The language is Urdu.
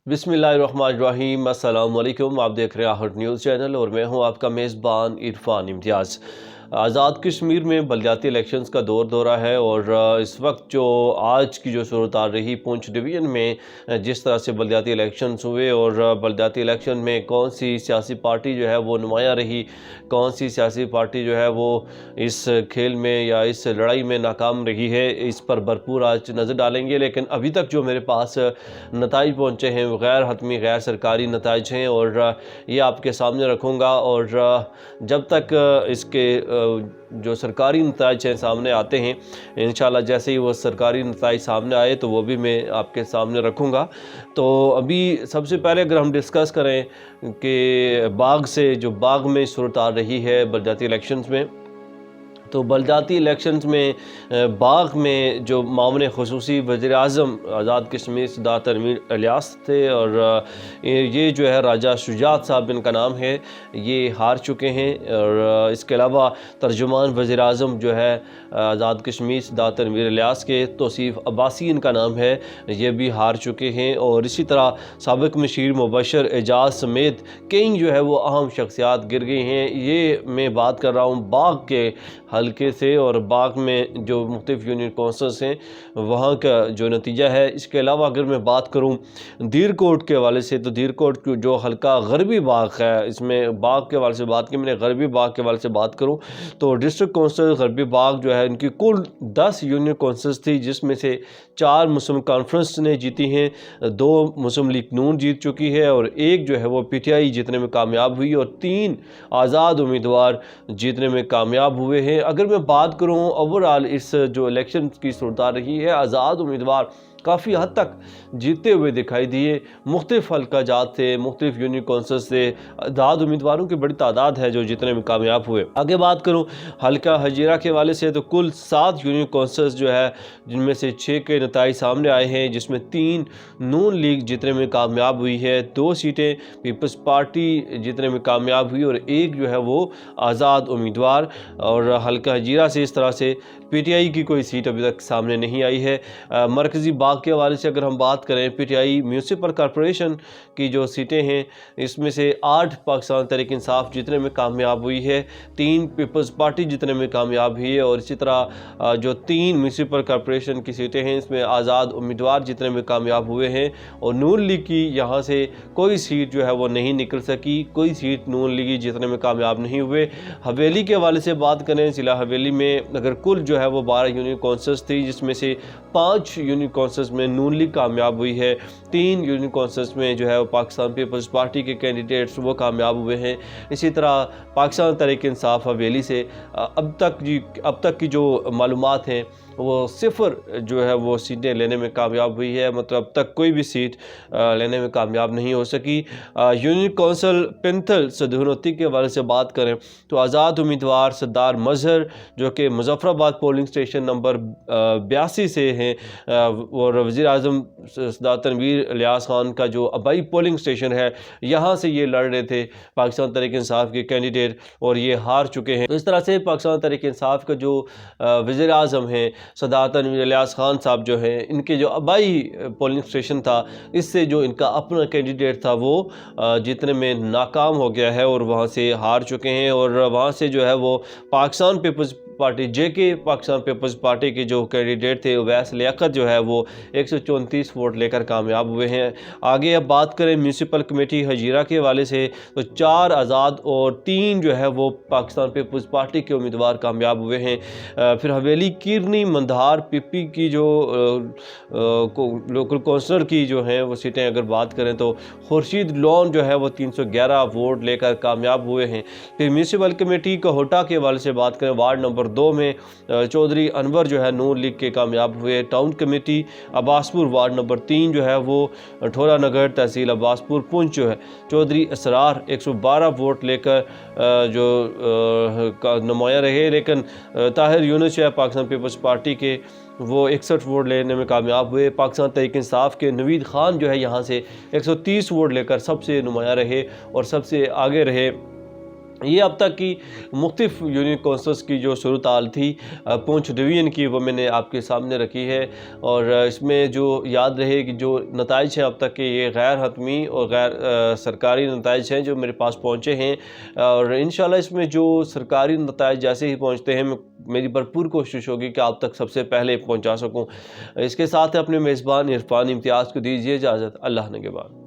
بسم اللہ الرحمن الرحیم۔ السلام علیکم، آپ دیکھ رہے ہیں آہٹ نیوز چینل اور میں ہوں آپ کا میزبان عرفان امتیاز۔ آزاد کشمیر میں بلدیاتی الیکشنز کا دورہ ہے اور اس وقت جو آج کی جو صورتحال رہی پونچھ ڈویژن میں جس طرح سے بلدیاتی الیکشنز ہوئے اور بلدیاتی الیکشن میں کون سی سیاسی پارٹی جو ہے وہ نمایاں رہی، کون سی سیاسی پارٹی جو ہے وہ اس کھیل میں یا اس لڑائی میں ناکام رہی ہے، اس پر بھرپور آج نظر ڈالیں گے۔ لیکن ابھی تک جو میرے پاس نتائج پہنچے ہیں وہ غیر حتمی غیر سرکاری نتائج ہیں اور یہ آپ کے سامنے رکھوں گا، اور جب تک اس کے جو سرکاری نتائج ہیں سامنے آتے ہیں، انشاءاللہ جیسے ہی وہ سرکاری نتائج سامنے آئے تو وہ بھی میں آپ کے سامنے رکھوں گا۔ تو ابھی سب سے پہلے اگر ہم ڈسکس کریں کہ باغ میں صورتحال رہی ہے بلدیاتی الیکشنز میں، تو بلدیاتی الیکشنز میں باغ میں جو معاون خصوصی وزیر اعظم آزاد کشمیر سردار تنویر الیاس تھے، اور یہ جو ہے راجہ شجاعت صاحب ان کا نام ہے، یہ ہار چکے ہیں۔ اور اس کے علاوہ ترجمان وزیر اعظم جو ہے آزاد کشمیر سردار تنویر الیاس کے، توصیف عباسی ان کا نام ہے، یہ بھی ہار چکے ہیں۔ اور اسی طرح سابق مشیر مبشر اعجاز سمیت کئی جو ہے وہ اہم شخصیات گر گئی ہیں۔ یہ میں بات کر رہا ہوں باغ کے حلقے سے، اور باغ میں جو مختلف یونین کونسلز ہیں وہاں کا جو نتیجہ ہے۔ اس کے علاوہ اگر میں بات کروں دیر کوٹ کے حوالے سے، تو دیر کوٹ جو حلقہ غربی باغ ہے، اس میں باغ کے حوالے سے بات کی میں نے، غربی باغ کے حوالے سے بات کروں تو ڈسٹرکٹ کونسل غربی باغ جو ہے ان کی کل 10 یونین کونسلز تھی، جس میں سے 4 مسلم کانفرنس نے جیتی ہیں، 2 مسلم لیگ نون جیت چکی ہے، اور ایک جو ہے وہ پی ٹی آئی جیتنے میں کامیاب ہوئی، اور 3 آزاد امیدوار جیتنے میں کامیاب ہوئے ہیں۔ اگر میں بات کروں اوورآل اس جو الیکشن کی صورتحال رہی ہے، آزاد امیدوار کافی حد تک جیتے ہوئے دکھائی دیے، مختلف حلقہ جات تھے، مختلف یونین کونسلز سے آزاد امیدواروں کی بڑی تعداد ہے جو جیتنے میں کامیاب ہوئے۔ آگے بات کروں حلقہ ہجیرہ کے حوالے سے، تو کل 7 یونین کونسلز جو ہے جن میں سے 6 کے نتائج سامنے آئے ہیں، جس میں 3 نون لیگ جیتنے میں کامیاب ہوئی ہے، 2 سیٹیں پیپلز پارٹی جیتنے میں کامیاب ہوئی، اور ایک جو ہے وہ آزاد امیدوار۔ اور حلقہ ہجیرہ سے اس طرح سے پی ٹی آئی کی کوئی سیٹ ابھی تک سامنے نہیں آئی ہے۔ مرکزی باغ کے حوالے سے اگر ہم بات کریں، P T I municipal corporation کی جو سیٹیں ہیں اس میں سے 8 پاکستان تحریک انصاف جیتنے میں کامیاب ہوئی ہے، 3 پیپلز پارٹی جیتنے میں کامیاب ہوئی ہے، اور اسی طرح جو 3 میونسپل کارپوریشن کی سیٹیں ہیں اس میں آزاد امیدوار جیتنے میں کامیاب ہوئے ہیں، اور نون لیگ کی یہاں سے کوئی سیٹ جو ہے وہ نہیں نکل سکی، کوئی سیٹ نون لیگی جیتنے میں کامیاب نہیں ہوئے۔ حویلی کے حوالے سے بات کریں، ضلع حویلی میں اگر کل جو ہے وہ 12 یونین کونسلز تھی، جس میں سے 5 یونین کونسلز میں نون لیگ کامیاب ہوئی ہے، 3 یونین کونسلز میں جو ہے وہ پاکستان پیپلز پارٹی کے کینڈیڈیٹس وہ کامیاب ہوئے ہیں۔ اسی طرح پاکستان تحریک انصاف حویلی سے اب تک کی جو معلومات ہیں وہ 0 جو ہے وہ سیٹیں لینے میں کامیاب ہوئی ہے، مطلب اب تک کوئی بھی سیٹ لینے میں کامیاب نہیں ہو سکی۔ یونین کونسل پنتھل صدورتی کے حوالے سے بات کریں تو آزاد امیدوار سردار مظہر جو کہ مظفر آباد پولنگ سٹیشن نمبر 82 سے ہیں، اور وزیر اعظم سردار تنویر الیاس خان کا جو آبائی پولنگ سٹیشن ہے یہاں سے یہ لڑ رہے تھے پاکستان تحریک انصاف کے کینڈیڈیٹ، اور یہ ہار چکے ہیں۔ تو اس طرح سے پاکستان تحریک انصاف کا جو وزیر اعظم ہیں سردار تنویر الیاس خان صاحب جو ہیں، ان کے جو آبائی پولنگ سٹیشن تھا اس سے جو ان کا اپنا کینڈیڈیٹ تھا وہ جیتنے میں ناکام ہو گیا ہے، اور وہاں سے ہار چکے ہیں، اور وہاں سے جو ہے وہ پاکستان پیپلز پارٹی پاکستان پیپلز پارٹی کے جو کینڈیڈیٹ تھے اویس لیاقت جو ہے وہ 134 ووٹ لے کر کامیاب ہوئے ہیں۔ آگے اب بات کریں میونسپل کمیٹی ہجیرہ کے حوالے سے، تو 4 آزاد اور 3 جو ہے وہ پاکستان پیپلز پارٹی کے امیدوار کامیاب ہوئے ہیں۔ پھر حویلی کیرنی مندھار پی پی کی جو لوکل کونسلر کی جو ہیں وہ سیٹیں اگر بات کریں تو خورشید لون جو ہے وہ 311 ووٹ لے کر کامیاب ہوئے ہیں۔ پھر میونسپل کمیٹی کوہوٹا کے حوالے سے بات کریں، وارڈ نمبر 2 میں چودھری انور جو ہے نون لیگ کے کامیاب ہوئے۔ ٹاؤن کمیٹی عباسپور وارڈ نمبر 3 جو ہے وہ ٹھورا نگر تحصیل عباسپور پنچ جو ہے چودھری اسرار 112 ووٹ لے کر جو نمایاں رہے، لیکن طاہر یونس جو ہے پاکستان پیپلز پارٹی کے وہ 61 ووٹ لینے میں کامیاب ہوئے۔ پاکستان تحریک انصاف کے نوید خان جو ہے یہاں سے 130 ووٹ لے کر سب سے نمایاں رہے اور سب سے آگے رہے۔ یہ اب تک کی مختلف یونین کونسلز کی جو صورتحال تھی پونچھ ڈویژن کی، وہ میں نے آپ کے سامنے رکھی ہے، اور اس میں جو یاد رہے کہ جو نتائج ہیں اب تک کے یہ غیر حتمی اور غیر سرکاری نتائج ہیں جو میرے پاس پہنچے ہیں، اور انشاءاللہ اس میں جو سرکاری نتائج جیسے ہی پہنچتے ہیں میری بھرپور کوشش ہوگی کہ آپ تک سب سے پہلے پہنچا سکوں۔ اس کے ساتھ اپنے میزبان عرفان امتیاز کو دیجیے اجازت، اللہ نگہبان۔